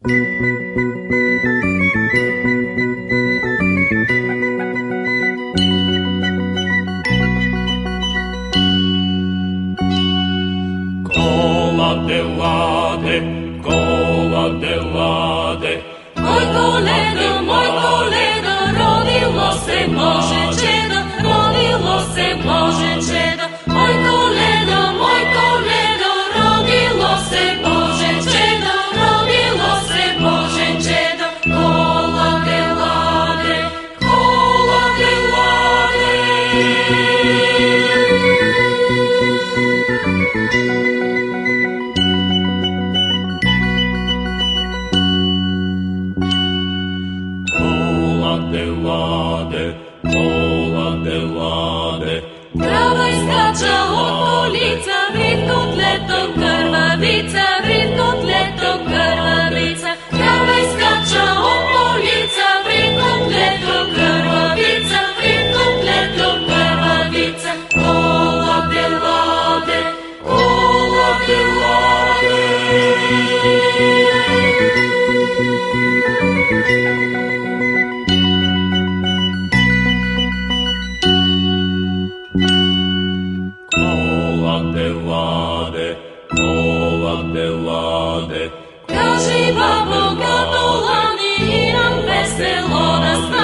Moj koledo, rodilo se Bože čedo, rodilo se Bože čedo. Moj koledo, rodilo se Bože čedo, rodilo se Bože čedo. Kola de lade, kola de lade. Krava iskača od polica, vid kotletom krvavica, vid kotletom krvavica. Krava iskača od polica, vid kotletom krvavica, vid kotletom krvavica. Kola de lade, kola de lade. Kaži babo, katolani, imam veselo na stranu.